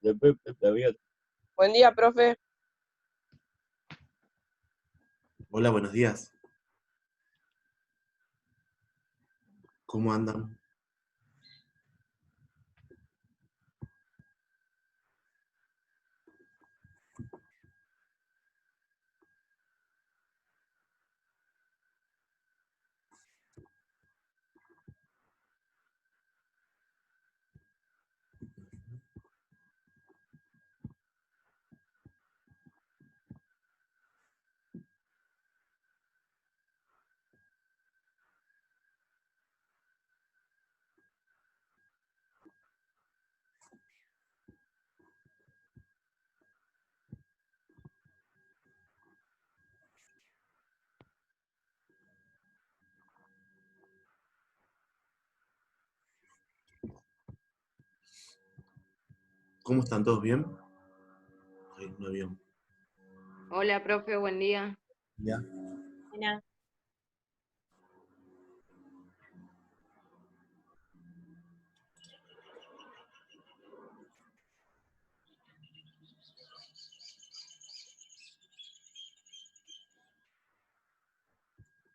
Buen día, profe. Hola, buenos días. ¿Cómo andan? ¿Cómo están todos bien? Ay, un avión. Hola, profe, buen día. ¿Ya? Buenas.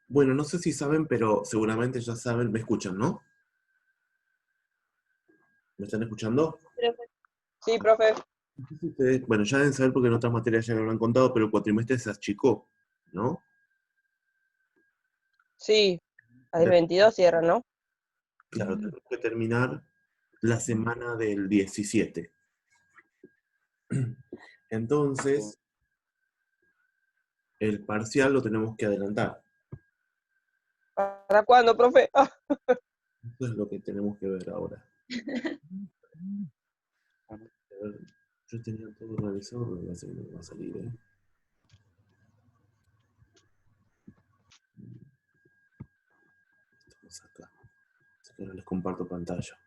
Bueno, no sé si saben, pero seguramente ya saben, me escuchan, ¿no? ¿Me están escuchando? Sí, profe. No sé si ustedes, bueno, ya deben saber porque en otras materias ya lo habrán contado, pero el cuatrimestre se achicó, ¿no? Sí, el De- 22 cierra, ¿no? Claro, tenemos que terminar la semana del 17. Entonces, el parcial lo tenemos que adelantar. ¿Para cuándo, profe? Ah, Eso es lo que tenemos que ver ahora. A ver, yo tenía todo revisado, pero me parece que no va a salir, ¿eh? Estamos acá. Así que ahora les comparto pantalla.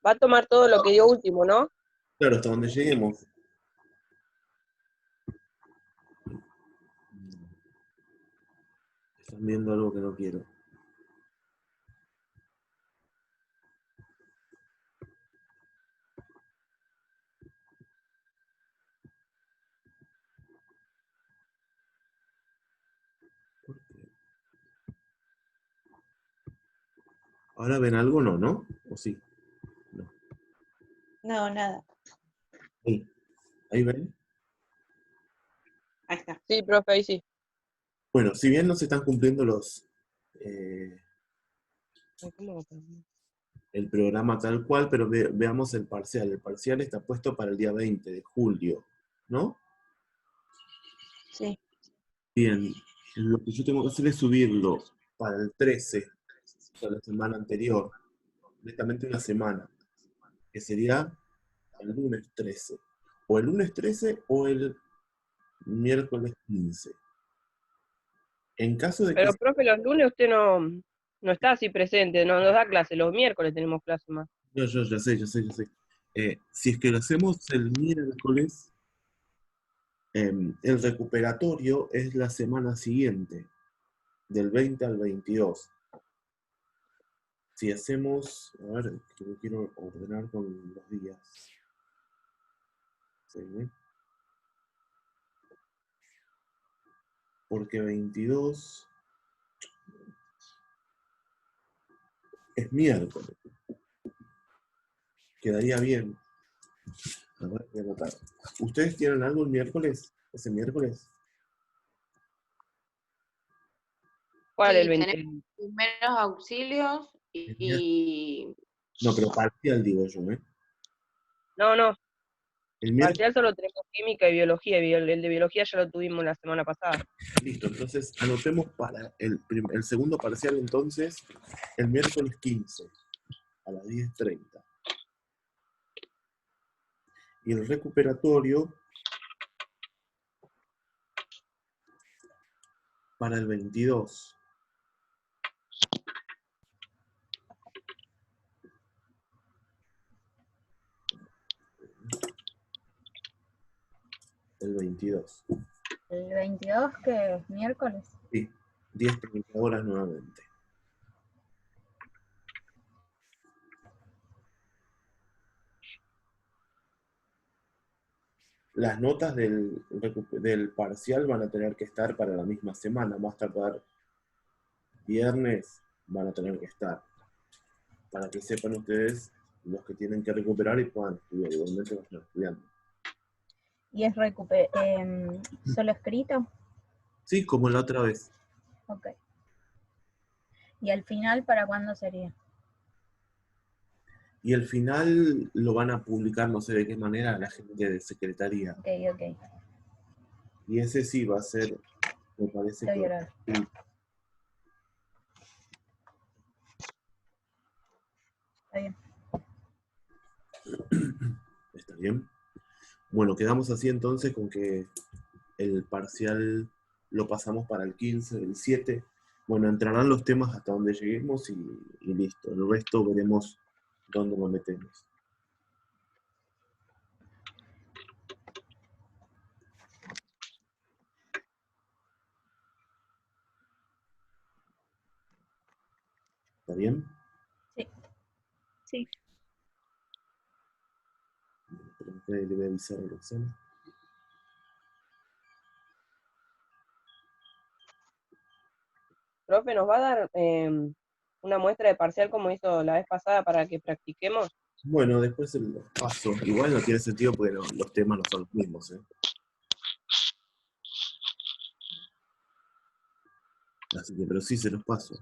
va a tomar todo lo que dio último, ¿no? Claro, hasta donde lleguemos. Están viendo algo que no quiero. ¿Por qué? ¿Ahora ven algo? No, ¿no? ¿O sí? No. No, nada. Ahí. ¿Ahí ven? Ahí está. Sí, profe, ahí sí. Bueno, si bien no se están cumpliendo eh, el programa tal cual, pero veamos el parcial. El parcial está puesto para el día 20 de julio, ¿no? Sí. Bien, lo que yo tengo que hacer es subirlo para el 13, para la semana anterior, directamente una semana, que sería el lunes 13. O el lunes 13 o el miércoles 15. En caso de que... Pero, profe, los lunes usted no está así presente, no nos da clase. Los miércoles tenemos clase más. Yo ya sé, ya sé, ya sé. Si es que lo hacemos el miércoles, el recuperatorio es la semana siguiente, del 20 al 22. Si hacemos, a ver, que lo quiero ordenar con los días. ¿Sí? Porque 22 es miércoles. Quedaría bien. A ver, voy a anotar. ¿Ustedes tienen algo el miércoles? ¿Ese miércoles? ¿Cuál? El Sí, 20. tenemos primeros auxilios El miércoles. y No, pero parcial digo yo, ¿eh? No. El miércoles. Parcial solo tenemos química y biología. El de biología ya lo tuvimos la semana pasada. Listo, entonces anotemos para el segundo parcial entonces el miércoles 15 a las 10:30. Y el recuperatorio para el 22. El 22. El 22, que es miércoles. Sí, 10:30 horas nuevamente. las notas del parcial van a tener que estar para la misma semana, más tardar viernes van a tener que estar, para que sepan ustedes los que tienen que recuperar y puedan estudiar, igualmente van a estar estudiando. ¿Y es solo escrito? Sí, como la otra vez. Ok. ¿Y al final para cuándo sería? Y el final lo van a publicar, no sé de qué manera, la gente de secretaría. Ok, ok. Y ese sí va a ser, me parece Estoy que... orando. Está bien. ¿Está bien? Bueno, quedamos así entonces con que el parcial lo pasamos para el 15, el 7. Bueno, entrarán los temas hasta donde lleguemos y listo. El resto veremos dónde nos metemos. ¿Está bien? Sí. Sí. Le voy a avisar a Roxana. Profe, ¿nos va a dar una muestra de parcial como hizo la vez pasada para que practiquemos? Bueno, después el paso. Igual no tiene sentido porque los temas no son los mismos, ¿eh? Así que, pero sí se los paso.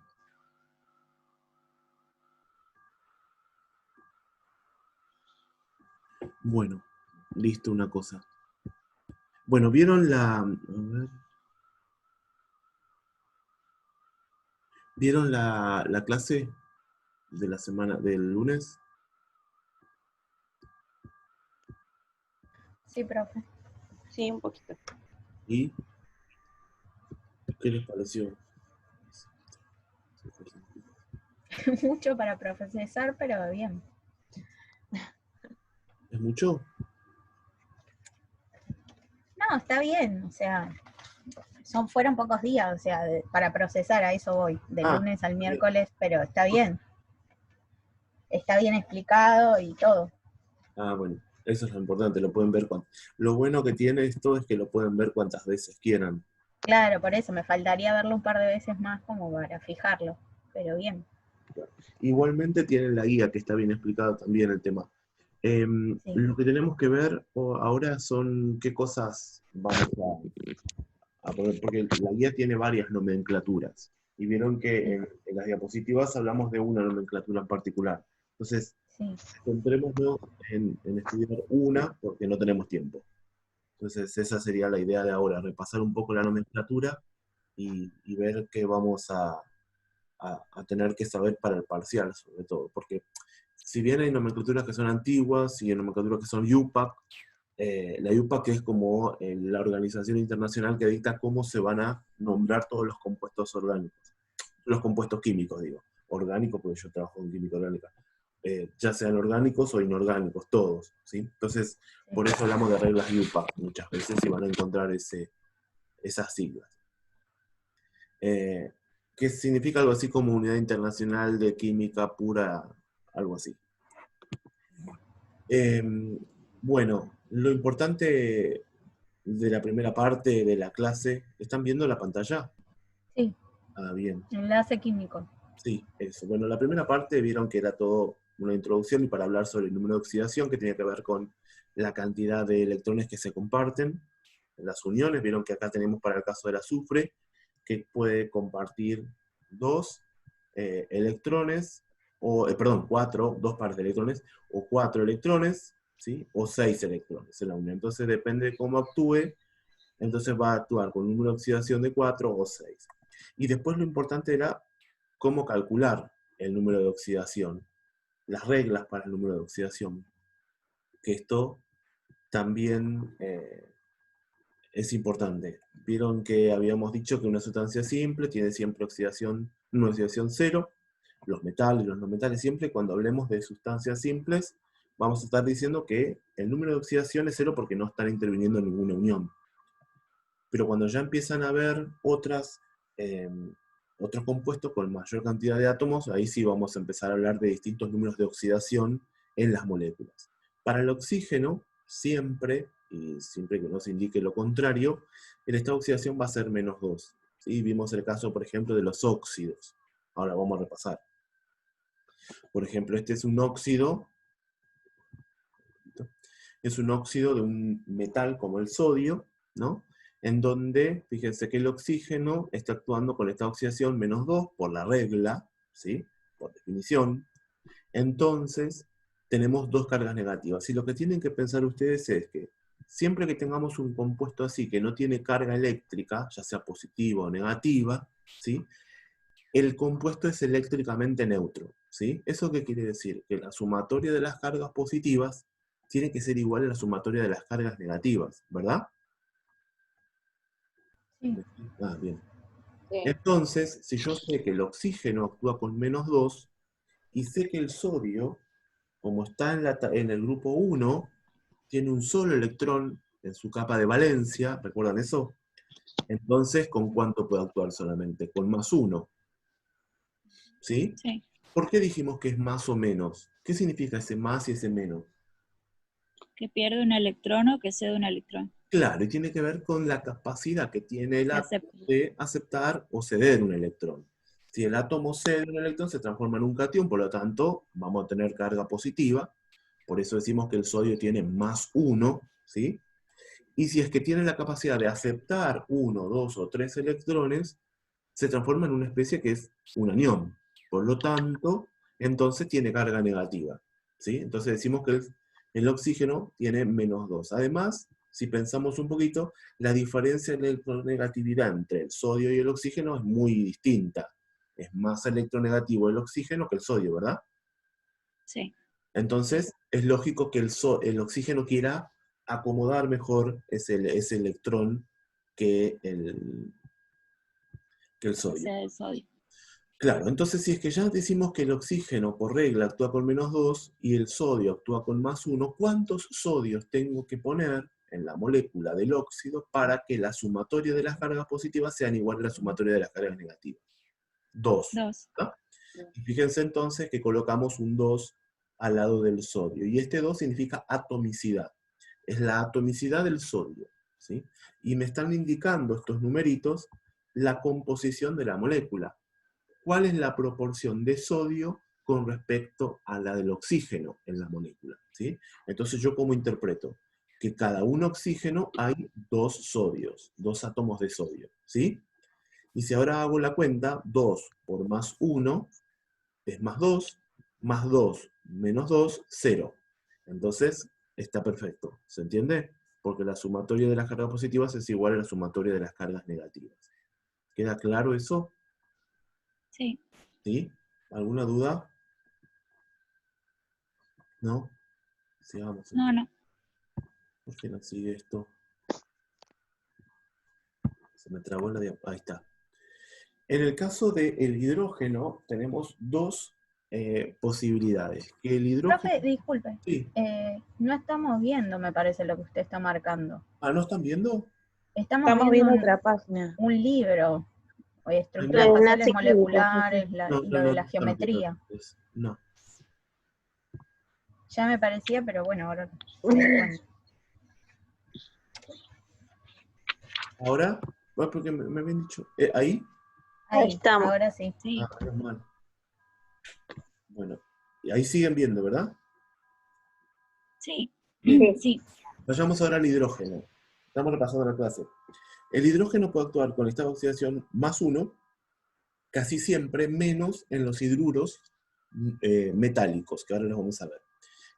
Bueno, listo una cosa. Bueno, ¿vieron la... A ver. ¿Vieron la clase de la semana del lunes? Sí, profe. Sí, un poquito. ¿Y qué les pareció? Mucho para procesar, pero bien. ¿Es mucho? No, está bien, o sea, fueron pocos días, o sea, para procesar, a eso voy, del lunes al bien. miércoles, pero está bien. Está bien explicado y todo. Bueno, eso es lo importante, lo pueden ver Lo bueno que tiene esto es que lo pueden ver cuantas veces quieran. Claro, por eso me faltaría verlo un par de veces más como para fijarlo, pero bien. Igualmente tienen la guía que está bien explicado también el tema. Sí. Lo que tenemos que ver ahora son qué cosas vamos a poner, porque la guía tiene varias nomenclaturas. Y vieron que en las diapositivas hablamos de una nomenclatura en particular. Entonces, Sí. centrémonos en estudiar una porque no tenemos tiempo. Entonces, esa sería la idea de ahora, repasar un poco la nomenclatura y ver qué vamos a tener que saber para el parcial, sobre todo. Porque si bien hay nomenclaturas que son antiguas y hay nomenclaturas que son UPAC, la UPAC es como la organización internacional que dicta cómo se van a nombrar todos los compuestos orgánicos. Los compuestos químicos, digo. Orgánicos, porque yo trabajo en química orgánica. Ya sean orgánicos o inorgánicos, todos, ¿sí? Entonces, por eso hablamos de reglas UPAC muchas veces y van a encontrar esas siglas. Que significa algo así como Unidad Internacional de Química Pura, algo así. Bueno, lo importante de la primera parte de la clase, ¿están viendo la pantalla? Sí. Ah, bien. Enlace químico. Sí, eso. Bueno, la primera parte vieron que era todo una introducción y para hablar sobre el número de oxidación, que tenía que ver con la cantidad de electrones que se comparten en las uniones. Vieron que acá tenemos para el caso del azufre, que puede compartir dos electrones, dos pares de electrones, o 4 electrones, ¿sí? O 6 electrones en la unión. Entonces depende de cómo actúe, entonces va a actuar con un número de oxidación de 4 o 6. Y después lo importante era cómo calcular el número de oxidación, las reglas para el número de oxidación, que esto también es importante. Vieron que habíamos dicho que una sustancia simple tiene siempre una oxidación cero, los metales, los no metales, siempre cuando hablemos de sustancias simples, vamos a estar diciendo que el número de oxidación es cero porque no están interviniendo en ninguna unión. Pero cuando ya empiezan a haber otros compuestos con mayor cantidad de átomos, ahí sí vamos a empezar a hablar de distintos números de oxidación en las moléculas. Para el oxígeno, siempre y siempre que no se indique lo contrario, el estado de oxidación va a ser -2. ¿Sí? Vimos el caso, por ejemplo, de los óxidos. Ahora vamos a repasar. Por ejemplo, este es un óxido. Es un óxido de un metal como el sodio, ¿no? En donde, fíjense que el oxígeno está actuando con esta oxidación -2 por la regla, ¿sí? Por definición. Entonces, tenemos dos cargas negativas. Y lo que tienen que pensar ustedes es que siempre que tengamos un compuesto así que no tiene carga eléctrica, ya sea positiva o negativa, ¿sí? El compuesto es eléctricamente neutro, ¿sí? ¿Eso qué quiere decir? Que la sumatoria de las cargas positivas tiene que ser igual a la sumatoria de las cargas negativas, ¿verdad? Sí. Ah, bien. Sí. Entonces, si yo sé que el oxígeno actúa con -2, y sé que el sodio, como está en el grupo 1, tiene un solo electrón en su capa de valencia, ¿recuerdan eso? Entonces, ¿con cuánto puede actuar solamente? Con +1. ¿Sí? Sí. ¿Por qué dijimos que es más o menos? ¿Qué significa ese más y ese menos? Que pierde un electrón o que cede un electrón. Claro, y tiene que ver con la capacidad que tiene el Que átomo acepta. de aceptar o ceder un electrón. Si el átomo cede un electrón, se transforma en un catión, por lo tanto, vamos a tener carga positiva. Por eso decimos que el sodio tiene +1, ¿sí? Y si es que tiene la capacidad de aceptar 1, 2 o 3 electrones, se transforma en una especie que es un anión. Por lo tanto, entonces tiene carga negativa, ¿sí? Entonces decimos que el oxígeno tiene -2. Además, si pensamos un poquito, la diferencia en electronegatividad entre el sodio y el oxígeno es muy distinta. Es más electronegativo el oxígeno que el sodio, ¿verdad? Sí. Entonces, es lógico que el oxígeno quiera acomodar mejor ese electrón que el Que sodio. cede el sodio. Claro, entonces si es que ya decimos que el oxígeno por regla actúa con -2 y el sodio actúa con +1, ¿cuántos sodios tengo que poner en la molécula del óxido para que la sumatoria de las cargas positivas sean igual a la sumatoria de las cargas negativas? 2. 2. ¿No? Y fíjense entonces que colocamos un 2 al lado del sodio. Y este 2 significa atomicidad. Es la atomicidad del sodio, ¿sí? Y me están indicando estos numeritos la composición de la molécula. ¿Cuál es la proporción de sodio con respecto a la del oxígeno en la molécula? ¿Sí? Entonces, ¿yo cómo interpreto? Que cada un oxígeno hay 2 sodios, 2 átomos de sodio. ¿Sí? Y si ahora hago la cuenta, 2 por +1 es +2, +2 -2, 0. Entonces, está perfecto. ¿Se entiende? Porque la sumatoria de las cargas positivas es igual a la sumatoria de las cargas negativas. ¿Queda claro eso? Sí. ¿Sí? ¿Alguna duda? ¿No? Sigamos No, entonces. no. ¿Por qué no sigue esto? Se me trabó la diapositiva. Ahí está. En el caso del hidrógeno, tenemos dos posibilidades. Que el hidrógeno... Profe, disculpe. Sí. No estamos viendo, me parece, lo que usted está marcando. Ah, ¿no están viendo? Estamos viendo otra página. un libro, estructuras no. Una espaciales chiquita, moleculares, No, y no, lo de no la están viendo. geometría. No. Ya me parecía, pero bueno, ahora me di cuenta. Ahora, bueno, porque me habían dicho... ¿ahí? Ahí estamos. Ahora sí. Sí. Ah, menos mal. Bueno, y ahí siguen viendo, ¿verdad? Sí. Bien. Sí. Vayamos ahora al hidrógeno. Estamos repasando la clase. El hidrógeno puede actuar con estado de oxidación +1, casi siempre menos en los hidruros metálicos, que ahora los vamos a ver.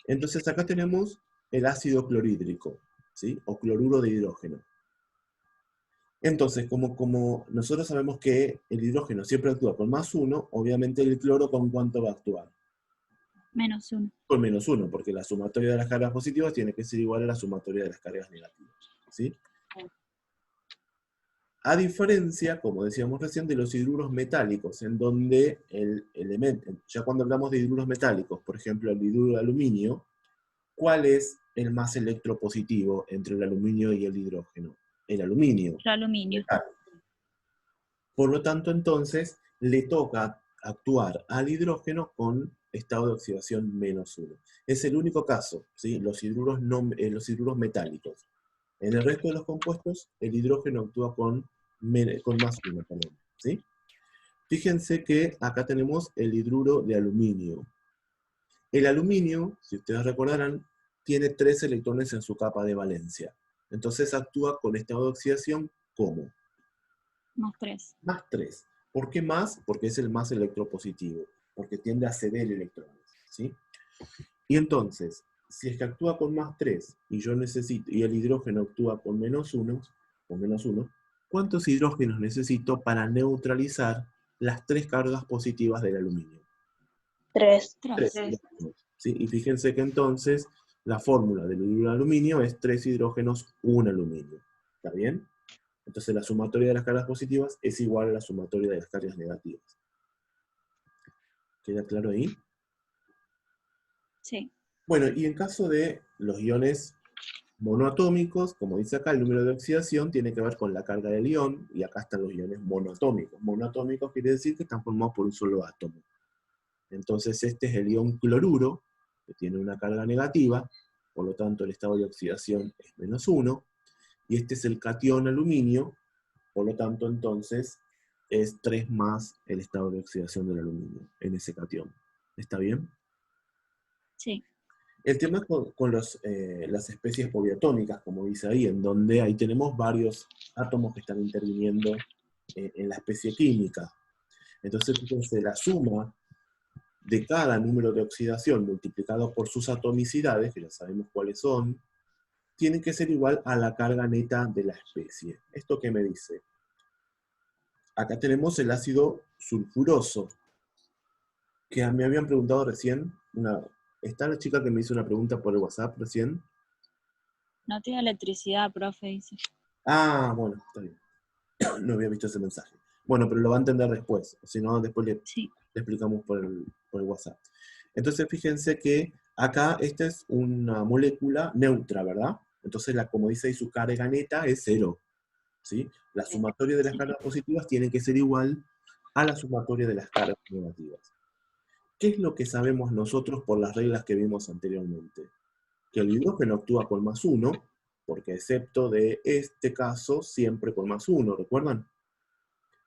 Entonces acá tenemos el ácido clorhídrico, ¿sí? O cloruro de hidrógeno. Entonces, como nosotros sabemos que el hidrógeno siempre actúa con +1, obviamente el cloro ¿con cuánto va a actuar? -1. Con -1, porque la sumatoria de las cargas positivas tiene que ser igual a la sumatoria de las cargas negativas, ¿sí? A diferencia, como decíamos recién, de los hidruros metálicos, en donde el elemento, ya cuando hablamos de hidruros metálicos, por ejemplo, el hidruro de aluminio, ¿cuál es el más electropositivo entre el aluminio y el hidrógeno? El aluminio. El aluminio. Por lo tanto, entonces, le toca actuar al hidrógeno con estado de oxidación -1. Es el único caso, ¿sí? Los hidruros metálicos. En el resto de los compuestos, el hidrógeno actúa con más 1, perdón, ¿sí? Fíjense que acá tenemos el hidruro de aluminio. El aluminio, si ustedes recordarán, tiene 3 electrones en su capa de valencia. Entonces actúa con estado de oxidación, ¿cómo? Más 3. Más 3. ¿Por qué más? Porque es el más electropositivo, porque tiende a ceder electrones, ¿sí? Y entonces, si es que actúa con más 3 y yo necesito, y el hidrógeno actúa con menos 1, ¿cuántos hidrógenos necesito para neutralizar las 3 cargas positivas del aluminio? 3. 3 3. hidrógenos, ¿sí? Y fíjense que entonces la fórmula del hidruro de aluminio es 3 hidrógenos, 1 aluminio. ¿Está bien? Entonces la sumatoria de las cargas positivas es igual a la sumatoria de las cargas negativas. ¿Queda claro ahí? Sí. Bueno, y en caso de los iones monoatómicos, como dice acá, el número de oxidación tiene que ver con la carga del ion, y acá están los iones monoatómicos. Monoatómicos quiere decir que están formados por un solo átomo. Entonces este es el ion cloruro, que tiene una carga negativa, por lo tanto el estado de oxidación es menos 1, y este es el catión aluminio, por lo tanto entonces es 3 más el estado de oxidación del aluminio en ese catión. ¿Está bien? Sí. El tema es con las especies poliatómicas, como dice ahí, en donde ahí tenemos varios átomos que están interviniendo en la especie química. Entonces, fíjense, la suma de cada número de oxidación multiplicado por sus atomicidades, que ya sabemos cuáles son, tiene que ser igual a la carga neta de la especie. ¿Esto qué me dice? Acá tenemos el ácido sulfuroso, que me habían preguntado recién, está la chica que me hizo una pregunta por el WhatsApp recién. No tiene electricidad, profe, dice. Ah, bueno, está bien. No había visto ese mensaje. Bueno, pero lo va a entender después. Si no, después le Sí. explicamos por el WhatsApp. Entonces, fíjense que acá esta es una molécula neutra, ¿verdad? Entonces, como dice ahí, su carga neta es 0. ¿Sí? La sumatoria de las Sí. cargas positivas tiene que ser igual a la sumatoria de las cargas negativas. ¿Qué es lo que sabemos nosotros por las reglas que vimos anteriormente? Que el hidrógeno actúa con más 1, porque excepto de este caso, siempre con más 1, ¿recuerdan?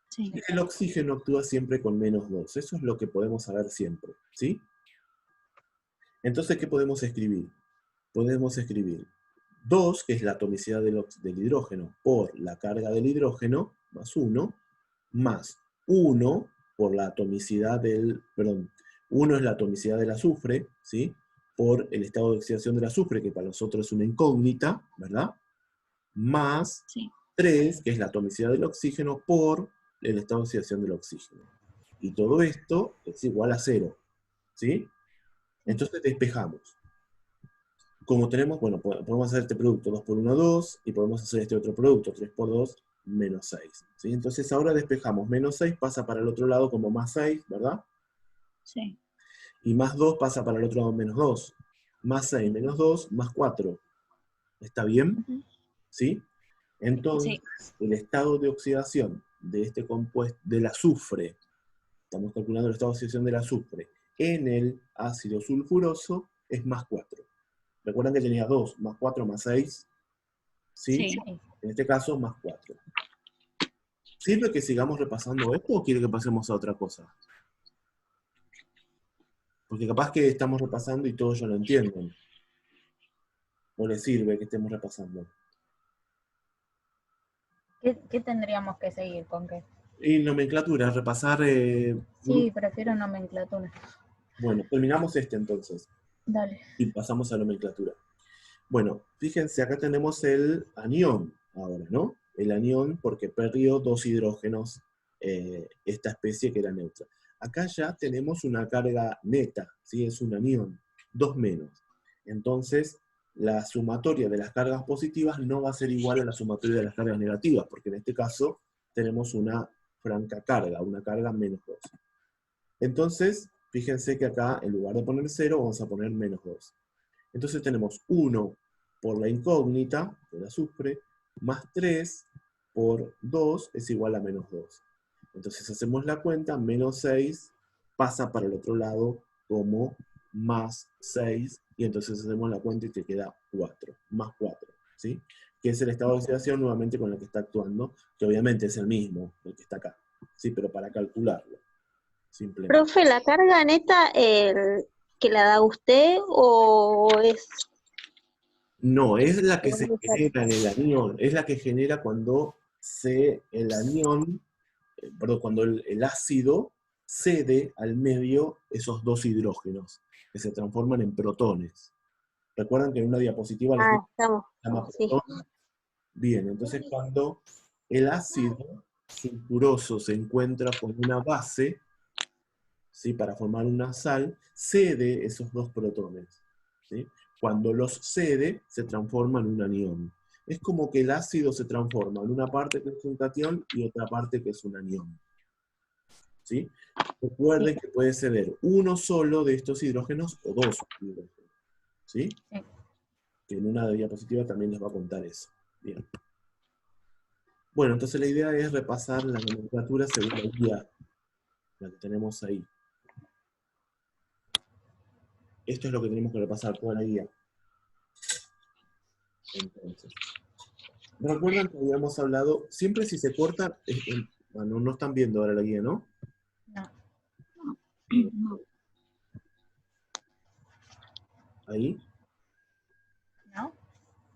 Sí. Y el oxígeno actúa siempre con menos 2. Eso es lo que podemos saber siempre, ¿sí? Entonces, ¿qué podemos escribir? Podemos escribir 2, que es la atomicidad del hidrógeno, por la carga del hidrógeno, más 1, más 1 por la atomicidad perdón, 1 es la atomicidad del azufre, ¿sí? Por el estado de oxidación del azufre, que para nosotros es una incógnita, ¿verdad? Más Sí. 3, que es la atomicidad del oxígeno, por el estado de oxidación del oxígeno. Y todo esto es igual a 0, ¿sí? Entonces despejamos. Como tenemos, bueno, podemos hacer este producto 2 por 1, 2, y podemos hacer este otro producto 3 por 2, menos 6. ¿Sí? Entonces ahora despejamos. Menos 6 pasa para el otro lado como más 6, ¿verdad? Sí. Y más 2 pasa para el otro lado menos 2. Más 6 menos 2, más 4. ¿Está bien? ¿Sí? Entonces, el estado de oxidación de este compuesto, del azufre, estamos calculando el estado de oxidación del azufre, en el ácido sulfuroso es más 4. ¿Recuerdan que tenía 2, más 4, más 6? ¿Sí? Sí. En este caso, más 4. ¿Sirve que sigamos repasando esto o quiere que pasemos a otra cosa? Porque capaz que estamos repasando y todos ya lo entienden. ¿O les sirve que estemos repasando? ¿Qué tendríamos que seguir? ¿Con qué? Y nomenclatura, repasar... Sí, prefiero nomenclatura. Bueno, terminamos este entonces. Dale. Y pasamos a nomenclatura. Bueno, fíjense, acá tenemos el anión ahora, ¿no? El anión porque perdió 2 hidrógenos esta especie que era neutra. Acá ya tenemos una carga neta, ¿sí? Es un anión, 2 menos. Entonces, la sumatoria de las cargas positivas no va a ser igual a la sumatoria de las cargas negativas, porque en este caso tenemos una franca carga, una carga menos 2. Entonces, fíjense que acá, en lugar de poner 0, vamos a poner menos 2. Entonces tenemos 1 por la incógnita del azufre, más 3 por 2 es igual a menos 2. Entonces hacemos la cuenta, menos 6 pasa para el otro lado como más 6, y entonces hacemos la cuenta y te queda 4, más 4. ¿sí? Que es el estado de oxidación nuevamente con el que está actuando, que obviamente es el mismo, el que está acá, ¿sí? Pero para calcularlo, simplemente. Profe, ¿la carga neta que la da usted o es...? No, es la que o se es genera en el anión, es la que genera cuando el anión, perdón, cuando el ácido cede al medio esos dos hidrógenos, que se transforman en protones. ¿Recuerdan que en una diapositiva les dije Ah, estamos, que se llama sí. protón? Bien, entonces cuando el ácido sulfuroso se encuentra con una base, ¿sí? Para formar una sal, cede esos dos protones, ¿sí? Cuando los cede, se transforma en un anión. Es como que el ácido se transforma en una parte que es un catión y otra parte que es un anión, ¿sí? Recuerden que puede ceder uno solo de estos hidrógenos o dos hidrógenos, ¿sí? Sí. Que en una diapositiva también les va a contar eso. Bien. Bueno, entonces la idea es repasar la nomenclatura según la guía, la que tenemos ahí. Esto es lo que tenemos que repasar, toda la guía. Entonces, recuerdan que habíamos hablado, siempre si se corta, bueno, no están viendo ahora la guía, ¿no? No. No. Ahí. ¿No?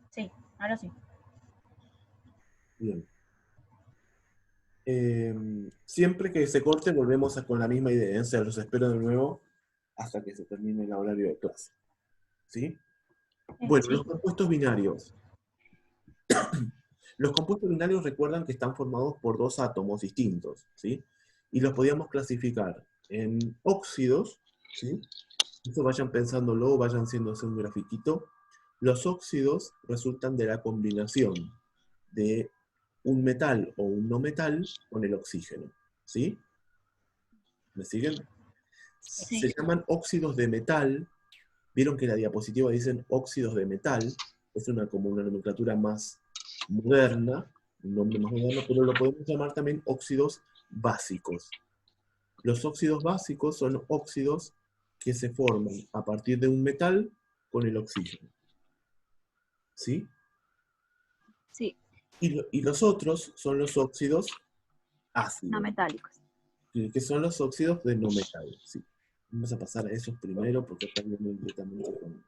Sí, ahora sí. Bien. Siempre que se corte, volvemos con la misma idea. O sea, los espero de nuevo hasta que se termine el horario de clase. ¿Sí? Bueno, los compuestos binarios. Los compuestos binarios recuerdan que están formados por dos átomos distintos, ¿sí? Y los podíamos clasificar en óxidos, ¿sí? Esto vayan pensándolo, vayan haciéndose un grafiquito. Los óxidos resultan de la combinación de un metal o un no metal con el oxígeno, ¿sí? ¿Me siguen? Sí. Se llaman óxidos de metal. Vieron que en la diapositiva dicen óxidos de metal. Es como una nomenclatura más moderna, un nombre más moderno, pero lo podemos llamar también óxidos básicos. Los óxidos básicos son óxidos que se forman a partir de un metal con el oxígeno. ¿Sí? Sí, Y los otros son los óxidos no ácidos, metálicos. que son los óxidos de no metal. ¿Sí? Vamos a pasar a esos primero porque acá viene directamente con...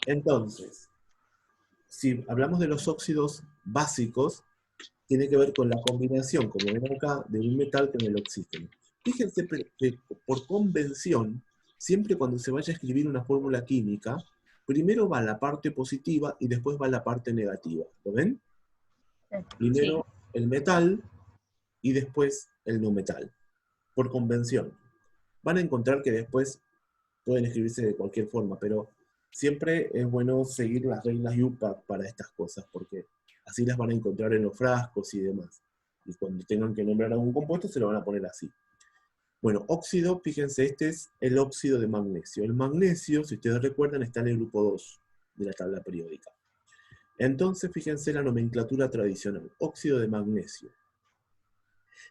Entonces, si hablamos de los óxidos básicos, tiene que ver con la combinación, como ven acá, de un metal con el oxígeno. Fíjense que por convención, siempre cuando se vaya a escribir una fórmula química, primero va la parte positiva y después va la parte negativa. ¿Lo ven? Primero el metal y después el no metal, por convención. Van a encontrar que después pueden escribirse de cualquier forma, pero siempre es bueno seguir las reglas UPAC para estas cosas, porque así las van a encontrar en los frascos y demás. Y cuando tengan que nombrar algún compuesto, se lo van a poner así. Bueno, óxido, fíjense, este es el óxido de magnesio. El magnesio, si ustedes recuerdan, está en el grupo 2 de la tabla periódica. Entonces, fíjense la nomenclatura tradicional, óxido de magnesio,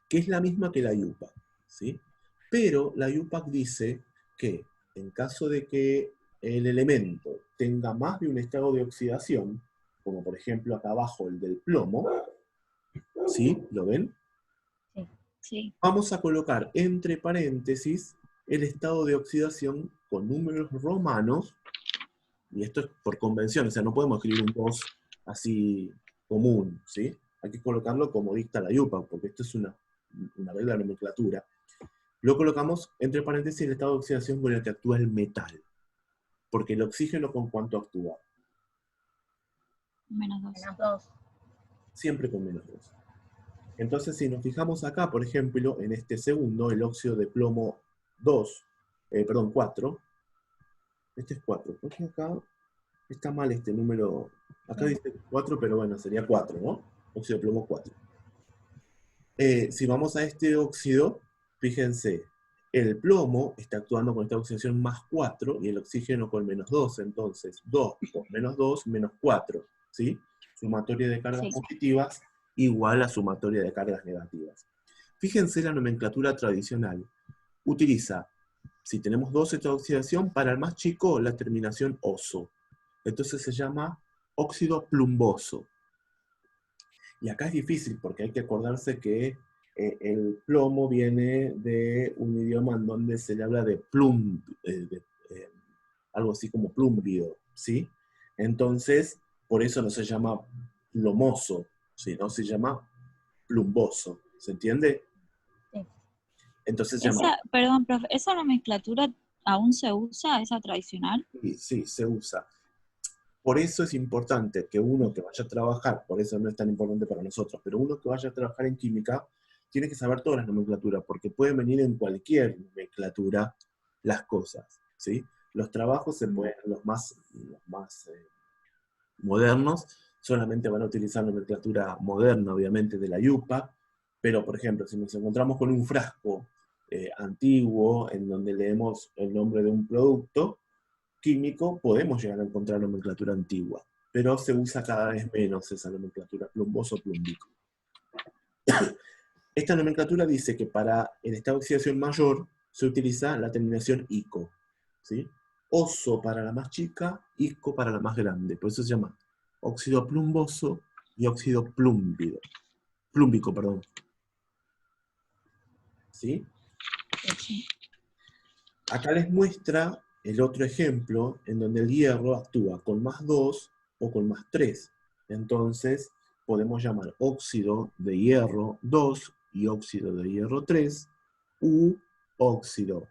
que es la misma que la UPAC, ¿sí? Pero la UPAC dice que en caso de que el elemento tenga más de un estado de oxidación, como por ejemplo acá abajo el del plomo, ¿sí? ¿Lo ven? Sí. Vamos a colocar entre paréntesis el estado de oxidación con números romanos, y esto es por convención, o sea, no podemos escribir un 2 así común, ¿sí? Hay que colocarlo como dicta la UPAC, porque esto es una regla de nomenclatura. Lo colocamos entre paréntesis el estado de oxidación con el que actúa el metal, porque el oxígeno ¿con cuánto actúa? -2. -2. Siempre con -2. Entonces, si nos fijamos acá, por ejemplo, en este segundo, el óxido de plomo 4, este es 4, porque acá está mal este número, acá dice 4, pero bueno, sería 4, ¿no? Óxido de plomo 4. Si vamos a este óxido, fíjense, el plomo está actuando con esta oxidación más 4 y el oxígeno con -2, entonces 2 por -2, -4, ¿sí? Sumatoria de cargas positivas igual a sumatoria de cargas negativas. Fíjense la nomenclatura tradicional. Utiliza si tenemos dos estados de oxidación, para el más chico la terminación oso. Entonces se llama óxido plumboso. Y acá es difícil porque hay que acordarse que el plomo viene de un idioma en donde se le habla de algo así como plumbio, ¿sí? Entonces, por eso no se llama plomoso, sino se llama plumboso, ¿se entiende? Sí. Entonces se llama, Perdón, profe, ¿esa nomenclatura aún se usa, esa tradicional? sí, se usa. Por eso es importante que uno que vaya a trabajar, por eso no es tan importante para nosotros, pero uno que vaya a trabajar en química tiene que saber todas las nomenclaturas, porque pueden venir en cualquier nomenclatura las cosas, ¿sí? Los trabajos se pueden, los más modernos, solamente van a utilizar nomenclatura moderna, obviamente, de la IUPAC, pero, por ejemplo, si nos encontramos con un frasco antiguo en donde leemos el nombre de un producto químico, podemos llegar a encontrar nomenclatura antigua, pero se usa cada vez menos esa nomenclatura, plumboso o plumbico. Esta nomenclatura dice que para el estado de oxidación mayor se utiliza la terminación ICO, ¿sí? Oso para la más chica, ICO para la más grande, por eso se llama óxido plumboso y óxido plúmbico, perdón. ¿Sí? Sí. Acá les muestra el otro ejemplo en donde el hierro actúa con +2 o con +3. Entonces podemos llamar óxido de hierro 2 y óxido de hierro 3 u óxido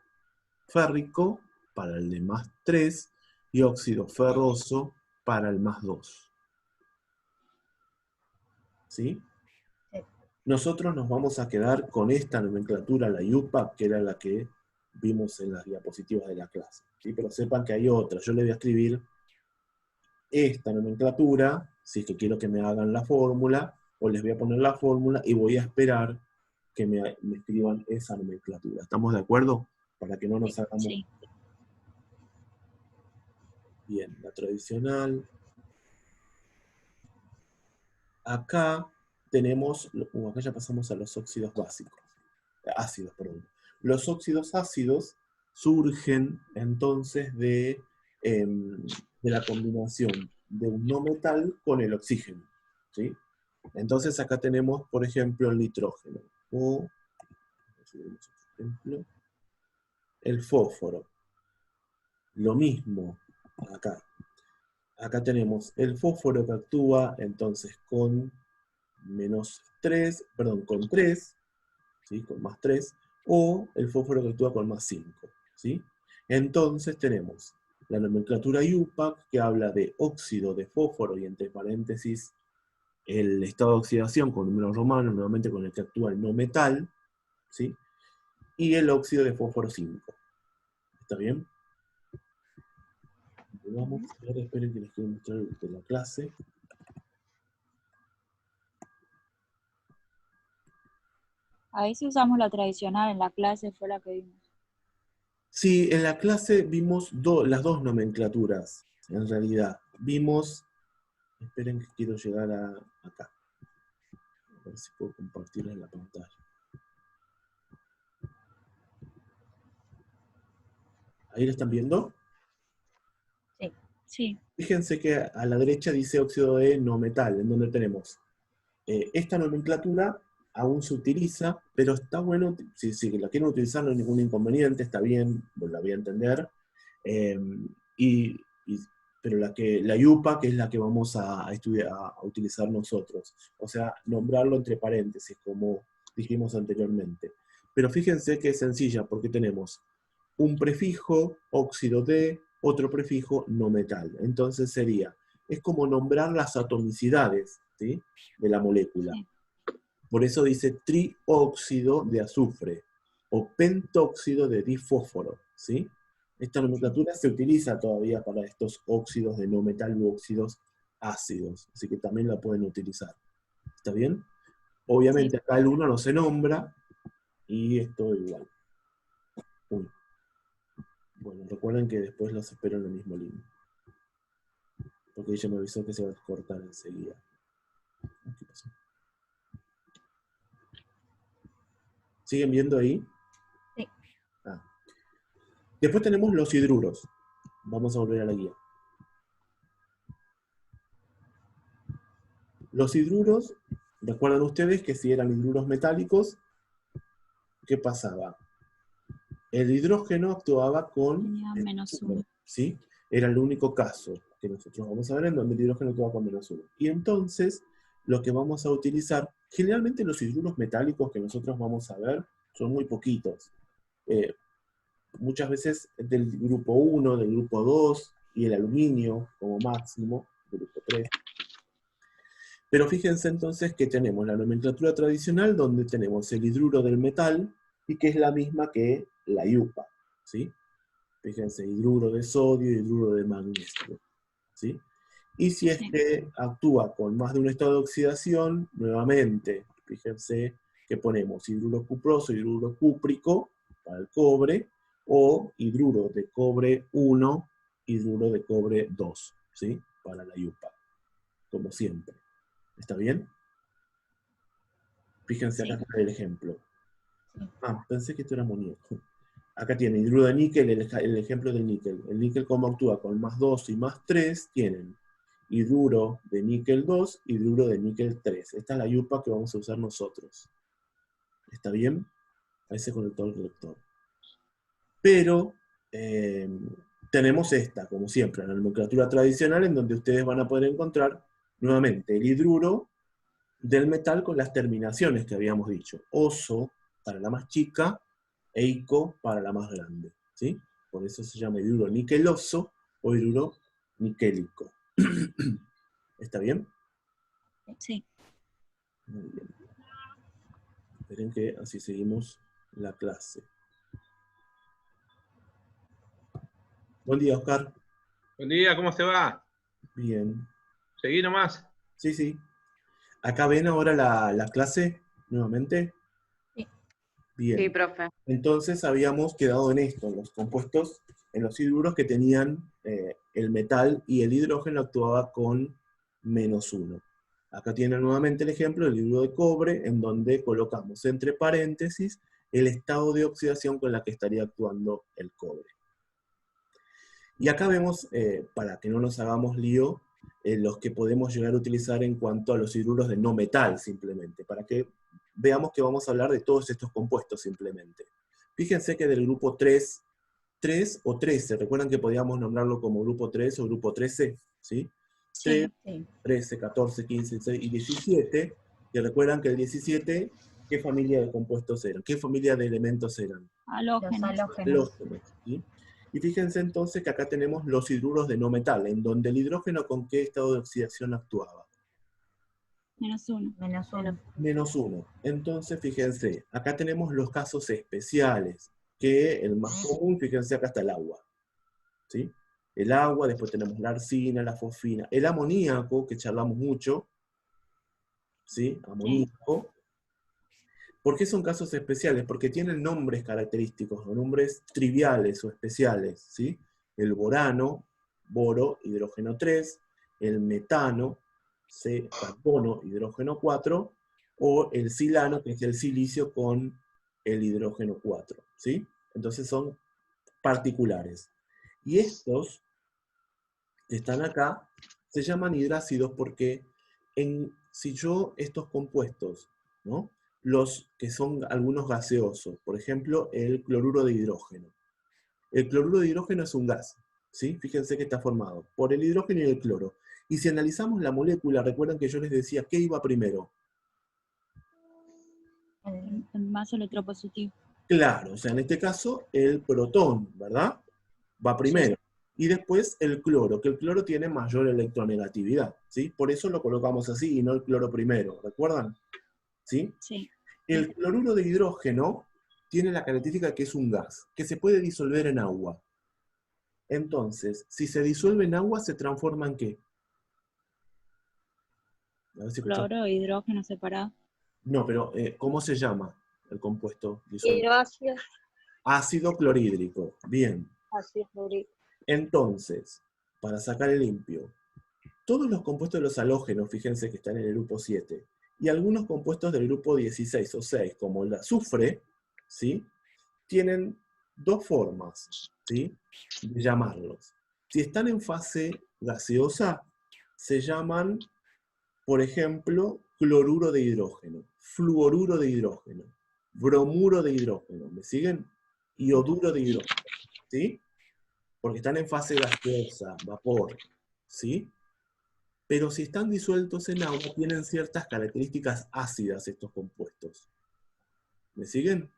férrico para el de +3 y óxido ferroso para el +2. ¿Sí? Sí. Nosotros nos vamos a quedar con esta nomenclatura, la IUPAC, que era la que vimos en las diapositivas de la clase. ¿Sí? Pero sepan que hay otra. Yo le voy a escribir esta nomenclatura, si es que quiero que me hagan la fórmula, o les voy a poner la fórmula y voy a esperar que me escriban esa nomenclatura. ¿Estamos de acuerdo? Para que no nos hagamos... Sí. Bien, la tradicional. Acá tenemos, acá ya pasamos a los óxidos básicos. Ácidos, perdón. Los óxidos ácidos surgen entonces de la combinación de un no metal con el oxígeno, ¿sí? Entonces acá tenemos, por ejemplo, el nitrógeno, o ejemplo, el fósforo. Lo mismo acá. Acá tenemos el fósforo que actúa entonces con -3, perdón, con 3, ¿sí? Con +3, o el fósforo que actúa con +5, ¿sí? Entonces tenemos la nomenclatura IUPAC que habla de óxido de fósforo y entre paréntesis el estado de oxidación con números romanos, nuevamente con el que actúa el no metal, ¿sí? Y el óxido de fósforo 5. ¿Está bien? Vamos, ahora esperen que les quiero mostrar de la clase. A veces usamos la tradicional, en la clase fue la que vimos. Sí, en la clase vimos las dos nomenclaturas, en realidad. Vimos, esperen que quiero llegar acá. A ver si puedo compartirles la pantalla. ¿Ahí lo están viendo? Sí. Sí. Fíjense que a la derecha dice óxido de no metal, en donde tenemos esta nomenclatura aún se utiliza, pero está bueno, si la quieren utilizar no hay ningún inconveniente, está bien, la voy a entender. Eh, y, pero la IUPA, que es la que vamos a estudiar, a utilizar nosotros. O sea, nombrarlo entre paréntesis, como dijimos anteriormente. Pero fíjense que es sencilla, porque tenemos un prefijo, óxido de, otro prefijo, no metal. Entonces sería, es como nombrar las atomicidades, ¿sí?, de la molécula. Sí. Por eso dice trióxido de azufre o pentóxido de difósforo, ¿sí? Esta nomenclatura se utiliza todavía para estos óxidos de no metal u óxidos ácidos, así que también la pueden utilizar. ¿Está bien? Obviamente Sí. acá el 1 no se nombra y es todo igual. Uy. Bueno, recuerden que después los espero en la misma línea. Porque ella me avisó que se va a cortar enseguida. ¿Qué pasó? ¿Siguen viendo ahí? Sí. Ah. Después tenemos los hidruros. Vamos a volver a la guía. Los hidruros, recuerdan ustedes que si eran hidruros metálicos, ¿qué pasaba? El hidrógeno actuaba con Tenía -1. ¿sí? Era el único caso que nosotros vamos a ver en donde el hidrógeno actúa con -1. Y entonces, lo que vamos a utilizar, generalmente los hidruros metálicos que nosotros vamos a ver son muy poquitos. Muchas veces del grupo 1, del grupo 2, y el aluminio como máximo, grupo 3. Pero fíjense entonces que tenemos la nomenclatura tradicional donde tenemos el hidruro del metal, y que es la misma que la IUPAC, ¿sí? Fíjense, hidruro de sodio, hidruro de magnesio, ¿sí? Y si este actúa con más de un estado de oxidación, nuevamente, fíjense que ponemos hidruro cuproso, hidruro cúprico para el cobre, o hidruro de cobre 1, hidruro de cobre 2, ¿sí? Para la IUPAC, como siempre. ¿Está bien? Fíjense acá está el ejemplo. Ah, pensé que esto era amoníaco. Acá tiene hidruro de níquel, el ejemplo del níquel. El níquel, como actúa con +2 y +3, tienen hidruro de níquel 2, hidruro de níquel 3. Esta es la IUPAC que vamos a usar nosotros. ¿Está bien? A ese conector reactor. Pero tenemos esta, como siempre, la nomenclatura tradicional, en donde ustedes van a poder encontrar nuevamente el hidruro del metal con las terminaciones que habíamos dicho. Oso para la más chica, eico para la más grande, ¿sí? Por eso se llama hidruro niqueloso o hidruro niquélico. ¿Está bien? Sí. Muy bien. Esperen que así seguimos la clase. Buen día, Oscar. Buen día, ¿cómo se va? Bien. ¿Seguí nomás? Sí, sí. ¿Acá ven ahora la clase nuevamente? Sí. Bien. Sí, profe. Entonces habíamos quedado en esto, en los compuestos, en los hidruros que tenían el metal y el hidrógeno actuaba con -1. Acá tienen nuevamente el ejemplo del hidruro de cobre, en donde colocamos entre paréntesis el estado de oxidación con la que estaría actuando el cobre. Y acá vemos, para que no nos hagamos lío, los que podemos llegar a utilizar en cuanto a los hidruros de no metal, simplemente, para que veamos que vamos a hablar de todos estos compuestos simplemente. Fíjense que del grupo 3 o 13, ¿recuerdan que podíamos nombrarlo como grupo 3 o grupo 13? ¿Sí? 3, Sí. 13, 14, 15, 16 y 17, y recuerdan que el 17, ¿qué familia de compuestos eran? ¿Qué familia de elementos eran? Los Halógenos. halógenos. Halógenos, ¿sí? Y fíjense entonces que acá tenemos los hidruros de no metal, en donde el hidrógeno con qué estado de oxidación actuaba. -1. -1. -1. Entonces, fíjense, acá tenemos los casos especiales, que el más común, fíjense, acá está el agua. ¿Sí? El agua, después tenemos la arsina, la fosfina, el amoníaco, que charlamos mucho, ¿sí? Amoníaco. ¿Por qué son casos especiales? Porque tienen nombres característicos, o nombres triviales o especiales, ¿sí? El borano, boro, hidrógeno 3, el metano, carbono, hidrógeno 4, o el silano, que es el silicio con el hidrógeno 4, ¿sí? Entonces son particulares. Y estos que están acá se llaman hidrácidos porque si yo estos compuestos, ¿no? Los que son algunos gaseosos, por ejemplo, el cloruro de hidrógeno. El cloruro de hidrógeno es un gas, ¿sí? Fíjense que está formado por el hidrógeno y el cloro. Y si analizamos la molécula, recuerdan que yo les decía, ¿qué iba primero? El más electropositivo. Claro, o sea, en este caso, el protón, ¿verdad? Va primero. Y después el cloro, que el cloro tiene mayor electronegatividad, ¿sí? Por eso lo colocamos así y no el cloro primero, ¿recuerdan? ¿Sí? Sí. El cloruro de hidrógeno tiene la característica que es un gas, que se puede disolver en agua. Entonces, si se disuelve en agua, ¿se transforma en qué? A ver si escuchás. Cloro e hidrógeno separado. No, pero ¿cómo se llama el compuesto disuelto? Hidroácido, Ácido clorhídrico. Bien. ácido fluorhídrico. Entonces, para sacar el limpio, todos los compuestos de los halógenos, fíjense que están en el grupo 7, y algunos compuestos del grupo 16 o 6, como el azufre, ¿sí? Tienen dos formas, ¿sí?, de llamarlos. Si están en fase gaseosa, se llaman, por ejemplo, cloruro de hidrógeno, fluoruro de hidrógeno, bromuro de hidrógeno, ¿me siguen? Ioduro de hidrógeno, ¿sí? Porque están en fase gaseosa, vapor, ¿sí? Pero si están disueltos en agua, tienen ciertas características ácidas estos compuestos. ¿Me siguen?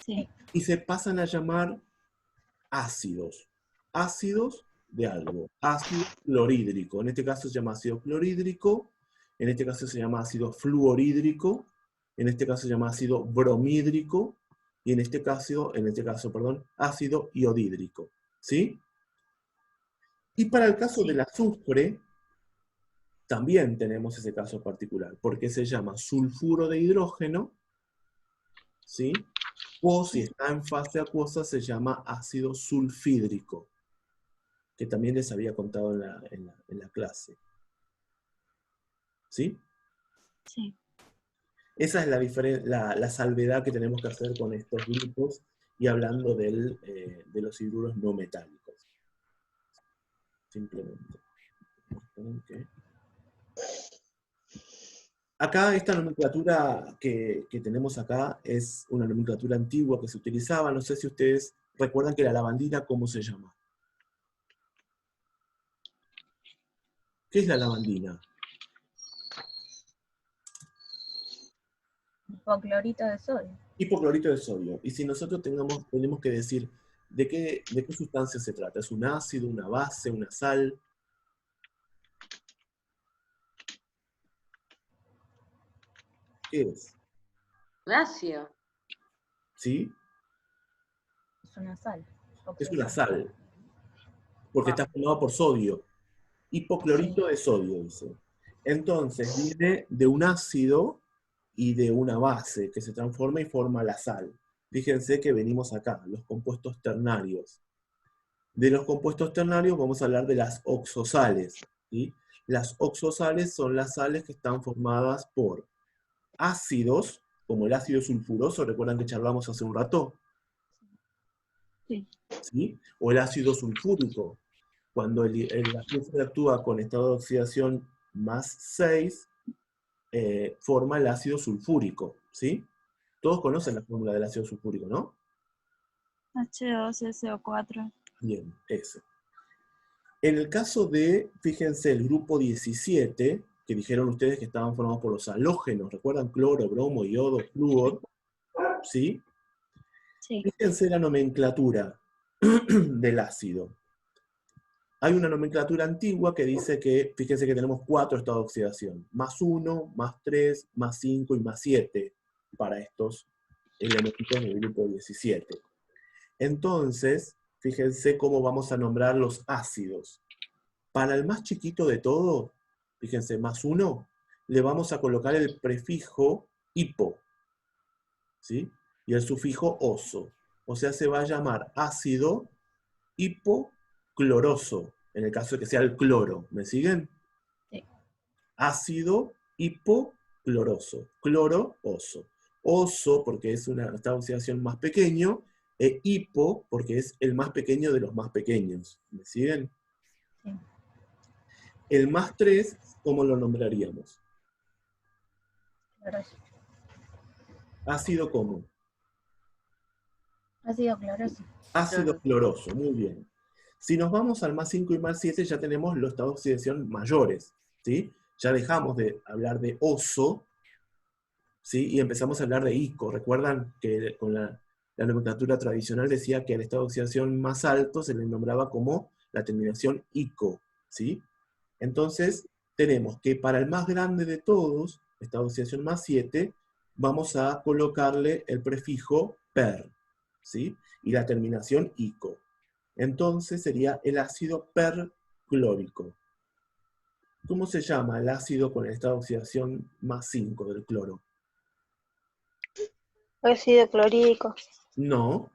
Sí. Y se pasan a llamar ácidos. Ácidos de algo. Ácido clorhídrico. En este caso se llama ácido clorhídrico. En este caso se llama ácido fluorhídrico. En este caso se llama ácido bromhídrico. Y en este caso, perdón, ácido iodídrico. ¿Sí? Y para el caso del azufre, también tenemos ese caso particular, porque se llama sulfuro de hidrógeno, ¿sí? O si está en fase acuosa se llama ácido sulfídrico, que también les había contado en la clase. ¿Sí? Sí. Esa es la salvedad que tenemos que hacer con estos grupos y hablando de los hidruros no metálicos. Simplemente. Okay. Acá esta nomenclatura que tenemos acá es una nomenclatura antigua que se utilizaba. No sé si ustedes recuerdan que la lavandina, ¿cómo se llama? ¿Qué es la lavandina? Hipoclorito de sodio. Hipoclorito de sodio. Y si nosotros tenemos que decir de qué sustancia se trata. ¿Es un ácido, una base, una sal? ¿Qué es? Ácido. ¿Sí? Es una sal. Es una sal. Porque está formado por sodio. Hipoclorito de sodio, dice. Entonces, viene de un ácido y de una base que se transforma y forma la sal. Fíjense que venimos acá, los compuestos ternarios. De los compuestos ternarios vamos a hablar de las oxosales, ¿sí? Las oxosales son las sales que están formadas por ácidos, como el ácido sulfuroso, ¿recuerdan que charlamos hace un rato? Sí. ¿Sí? O el ácido sulfúrico. Cuando el azufre actúa con estado de oxidación más 6, forma el ácido sulfúrico, ¿sí? Todos conocen la fórmula del ácido sulfúrico, ¿no? H2SO4. Bien, eso. En el caso de, fíjense, el grupo 17, que dijeron ustedes que estaban formados por los halógenos, ¿recuerdan? Cloro, bromo, yodo, flúor, ¿sí? Sí. Fíjense la nomenclatura del ácido. Hay una nomenclatura antigua que dice que, fíjense que tenemos 4 estados de oxidación, más 1, más 3, más 5 y más 7 para estos elementos del grupo 17. Entonces, fíjense cómo vamos a nombrar los ácidos. Para el más chiquito de todo, fíjense, más 1, le vamos a colocar el prefijo hipo, ¿sí? Y el sufijo oso. O sea, se va a llamar ácido hipocloroso, en el caso de que sea el cloro. ¿Me siguen? Sí. Ácido hipocloroso. Cloro, oso. Oso, porque es un estado de oxidación más pequeño, e hipo, porque es el más pequeño de los más pequeños. ¿Me siguen? Sí. El más 3, ¿cómo lo nombraríamos? Cloroso. Ácido común. Ácido cloroso. Ácido cloroso, muy bien. Si nos vamos al más 5 y más 7, ya tenemos los estados de oxidación mayores, ¿sí? Ya dejamos de hablar de oso, ¿sí? Y empezamos a hablar de ico. ¿Recuerdan que con la nomenclatura tradicional decía que al estado de oxidación más alto se le nombraba como la terminación ico, ¿sí? Entonces, tenemos que para el más grande de todos, estado de oxidación más 7, vamos a colocarle el prefijo per, ¿sí? Y la terminación ico. Entonces sería el ácido perclórico. ¿Cómo se llama el ácido con el estado de oxidación más 5 del cloro? Ácido clorhídrico. No,